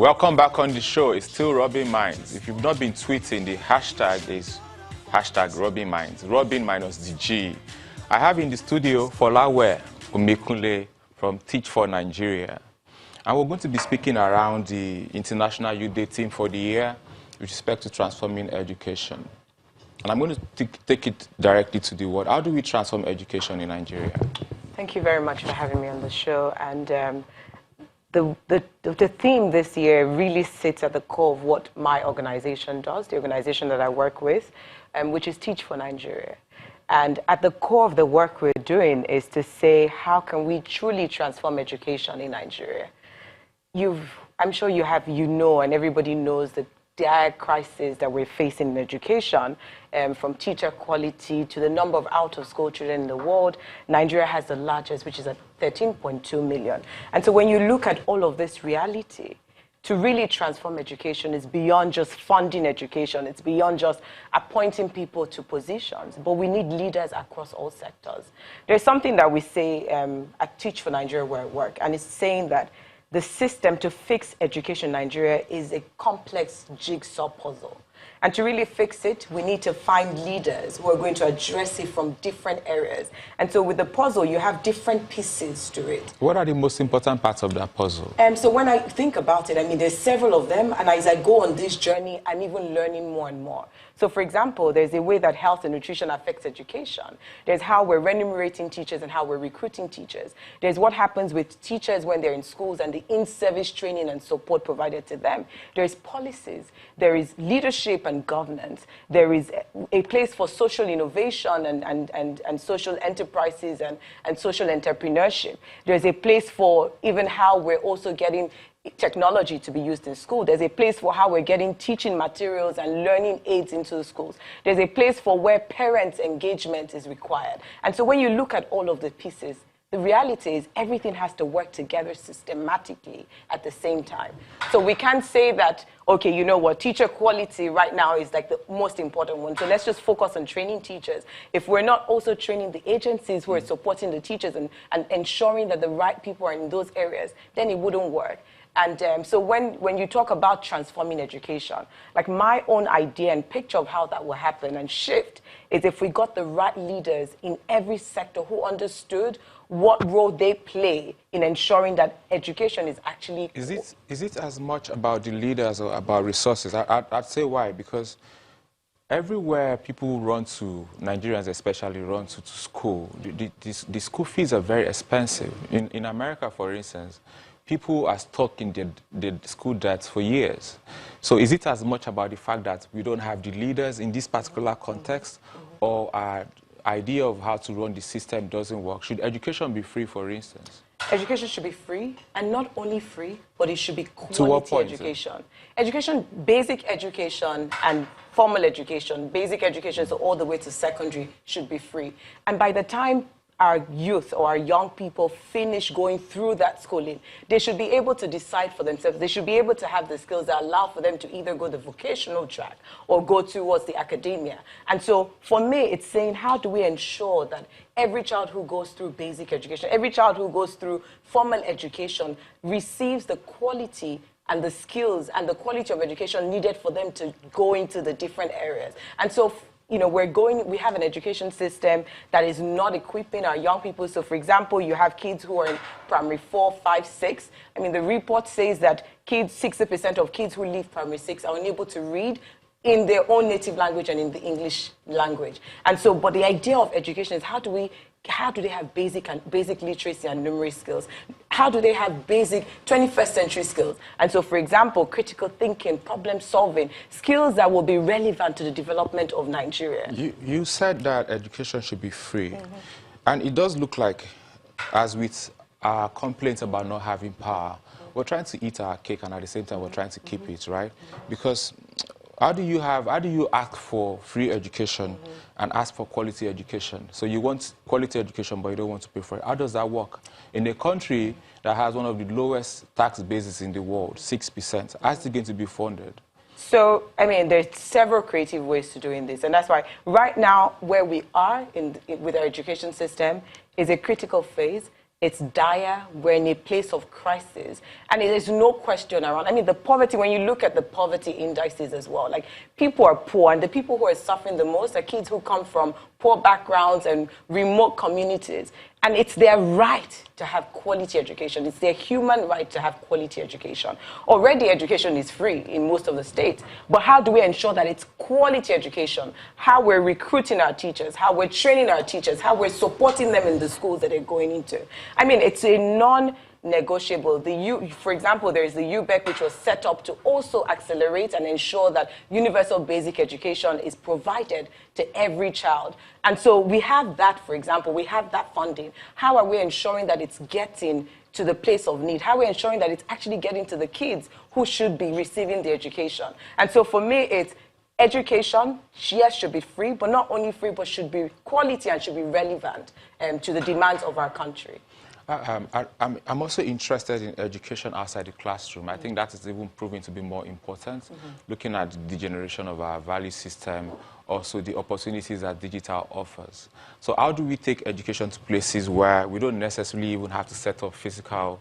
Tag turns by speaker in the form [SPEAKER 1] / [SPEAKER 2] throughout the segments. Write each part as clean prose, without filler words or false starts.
[SPEAKER 1] Welcome back on the show. It's still Rubbin Minds. If you've not been tweeting, the hashtag is hashtag Rubbin Minds. Rubbin minus the G. I have in the studio Folawe from Teach for Nigeria. And we're going to be speaking around the International Youth Day theme for the year with respect to transforming education. And I'm going to take it directly to the word. How do we transform education in Nigeria?
[SPEAKER 2] Thank you very much for having me on the show. And the theme this year really sits at the core of what my organization does, the organization that I work with, which is Teach for Nigeria. And at the core of the work we're doing is to say, how can we truly transform education in Nigeria? I'm sure you know, and everybody knows the dire crisis that we're facing in education, from teacher quality to the number of out-of-school children in the world. Nigeria has the largest, which is at 13.2 million. And so when you look at all of this reality, to really transform education is beyond just funding education. It's beyond just appointing people to positions, but we need leaders across all sectors. There's something that we say at Teach for Nigeria where I work, and it's saying that the system to fix education in Nigeria is a complex jigsaw puzzle. And to really fix it, we need to find leaders who are going to address it from different areas. And so with the puzzle, you have different pieces to it.
[SPEAKER 1] What are the most important parts of that puzzle?
[SPEAKER 2] So when I think about it, I mean, there's several of them. And as I go on this journey, I'm even learning more and more. So for example, there's a way that health and nutrition affects education. There's how we're remunerating teachers and how we're recruiting teachers. There's what happens with teachers when they're in schools and the in-service training and support provided to them. There's policies. There is leadership and governance. There is a place for social innovation and social enterprises and social entrepreneurship. There's a place for even how we're also getting technology to be used in school. There's a place for how we're getting teaching materials and learning aids into the schools. There's a place for where parents' engagement is required. And so when you look at all of the pieces, the reality is everything has to work together systematically at the same time. So we can't say that, okay, you know what, teacher quality right now is like the most important one. So let's just focus on training teachers. If we're not also training the agencies who are supporting the teachers and ensuring that the right people are in those areas, then it wouldn't work. And so when you talk about transforming education, like my own idea and picture of how that will happen and shift is if we got the right leaders in every sector who understood what role they play in ensuring that education is actually...
[SPEAKER 1] Is it as much about the leaders or about resources? I'd say why, because everywhere people run to, Nigerians especially run to school, the school fees are very expensive. In America, for instance, people are stuck in the school debts for years. So is it as much about the fact that we don't have the leaders in this particular context, or our idea of how to run the system doesn't work? Should education be free, for instance?
[SPEAKER 2] Education should be free, and not only free, but it should be quality education. Education, basic education and formal education, basic education, so all the way to secondary, should be free. And by the time our youth or our young people finish going through that schooling, they should be able to decide for themselves. They should be able to have the skills that allow for them to either go the vocational track or go towards the academia. And so for me, it's saying, how do we ensure that every child who goes through basic education, every child who goes through formal education receives the quality and the skills and the quality of education needed for them to go into the different areas. And so you know, we have an education system that is not equipping our young people. So, for example, you have kids who are in primary 4, 5, 6. I mean, the report says that 60% of kids who leave primary 6 are unable to read in their own native language and in the English language. And so, but the idea of education is how do they have basic literacy and numeracy skills? How do they have basic 21st century skills? And so, for example, critical thinking, problem solving, skills that will be relevant to the development of Nigeria.
[SPEAKER 1] You said that education should be free. And it does look like, as with our complaints about not having power, we're trying to eat our cake and at the same time we're trying to keep it, right? Because how do you ask for free education and ask for quality education? So you want quality education, but you don't want to pay for it. How does that work? In a country that has one of the lowest tax bases in the world, 6%, how is it going to be funded?
[SPEAKER 2] So, I mean, there's several creative ways to doing this. And that's why right now, where we are with our education system is a critical phase. It's dire. We're in a place of crisis. And there's no question around. I mean, the poverty, when you look at the poverty indices as well, like people are poor, and the people who are suffering the most are kids who come from poor backgrounds and remote communities. And it's their right to have quality education. It's their human right to have quality education. Already education is free in most of the states, but how do we ensure that it's quality education? How we're recruiting our teachers, how we're training our teachers, how we're supporting them in the schools that they're going into. I mean, it's a non-negotiable. For example, there is the UBEC, which was set up to also accelerate and ensure that universal basic education is provided to every child. And so we have that, for example, we have that funding. How are we ensuring that it's getting to the place of need? How are we ensuring that it's actually getting to the kids who should be receiving the education? And so for me, it's education, yes, should be free, but not only free, but should be quality and should be relevant to the demands of our country.
[SPEAKER 1] I'm also interested in education outside the classroom. I think that is even proving to be more important, looking at the degeneration of our value system, also the opportunities that digital offers. So how do we take education to places where we don't necessarily even have to set up physical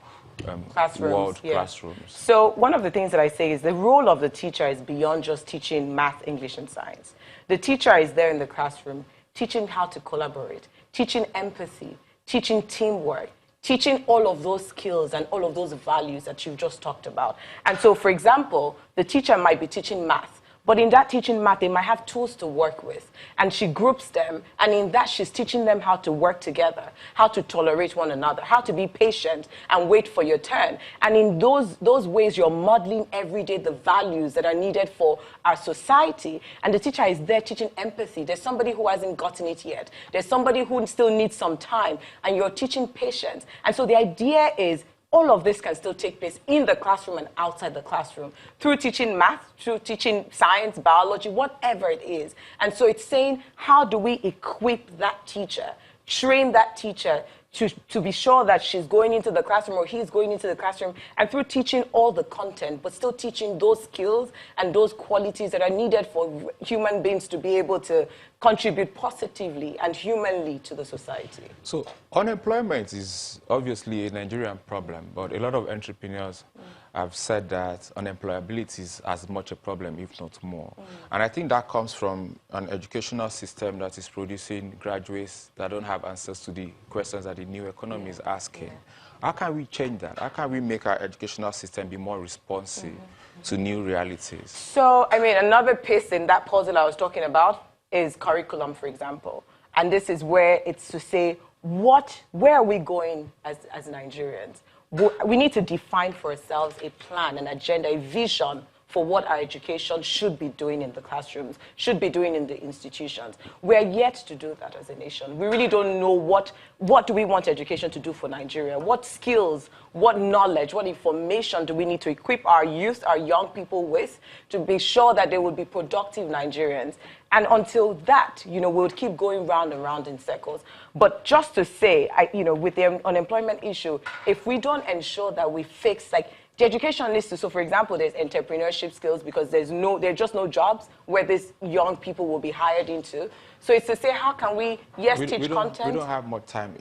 [SPEAKER 1] classrooms?
[SPEAKER 2] So one of the things that I say is the role of the teacher is beyond just teaching math, English, and science. The teacher is there in the classroom teaching how to collaborate, teaching empathy, teaching teamwork, teaching all of those skills and all of those values that you've just talked about. And so, for example, the teacher might be teaching math, but in that teaching math, they might have tools to work with. And she groups them, and in that, she's teaching them how to work together, how to tolerate one another, how to be patient and wait for your turn. And in those ways, you're modeling every day the values that are needed for our society. And the teacher is there teaching empathy. There's somebody who hasn't gotten it yet. There's somebody who still needs some time, and you're teaching patience. And so the idea is, all of this can still take place in the classroom and outside the classroom through teaching math, through teaching science, biology, whatever it is. And so it's saying, how do we equip that teacher, train that teacher to be sure that she's going into the classroom or he's going into the classroom, and through teaching all the content, but still teaching those skills and those qualities that are needed for human beings to be able to contribute positively and humanly to the society.
[SPEAKER 1] So unemployment is obviously a Nigerian problem, but a lot of entrepreneurs have said that unemployability is as much a problem, if not more. And I think that comes from an educational system that is producing graduates that don't have answers to the questions that the new economy is asking. How can we change that? How can we make our educational system be more responsive to new realities?
[SPEAKER 2] So, I mean, another piece in that puzzle I was talking about is curriculum, for example. And this is where it's to say, where are we going as Nigerians? We need to define for ourselves a plan, an agenda, a vision for what our education should be doing in the classrooms, should be doing in the institutions. We're yet to do that as a nation. We really don't know what do we want education to do for Nigeria? What skills, what knowledge, what information do we need to equip our youth, our young people with to be sure that they will be productive Nigerians? And until that, we'll keep going round and round in circles. But just to say, with the unemployment issue, if we don't ensure that we fix, the education needs to, so for example, there's entrepreneurship skills because there are just no jobs where these young people will be hired into. So it's to say, how can we, teach content?
[SPEAKER 1] We don't have much time.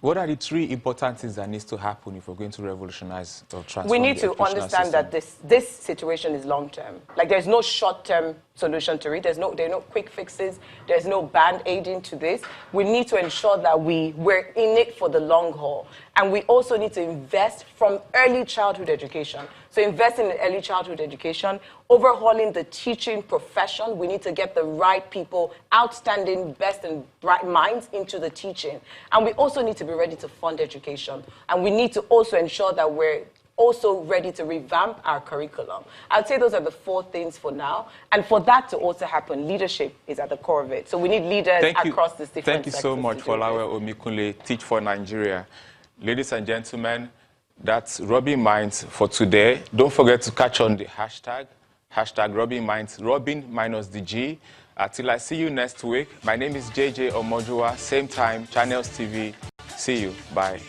[SPEAKER 1] What are the three important things that needs to happen if we're going to revolutionize or transform
[SPEAKER 2] We need
[SPEAKER 1] the
[SPEAKER 2] to understand
[SPEAKER 1] system?
[SPEAKER 2] that this situation is long-term. There's no short-term solution to it. There are no quick fixes. There's no band-aid into this. We need to ensure that we're in it for the long haul. And we also need to invest from early childhood education. So investing in early childhood education, overhauling the teaching profession. We need to get the right people, outstanding, best and bright minds into the teaching. And we also need to be ready to fund education. And we need to also ensure that we're also ready to revamp our curriculum. I'd say those are the four things for now. And for that to also happen, leadership is at the core of it. So we need leaders across this different
[SPEAKER 1] Thank you so much, Folawe Omikunle, Teach for Nigeria. Ladies and gentlemen, that's Rubbin Minds for today. Don't forget to catch on the hashtag Rubbin Minds, Rubbin minus the G. Till I see you next week, my name is JJ Omojua, same time, Channels TV. See you. Bye.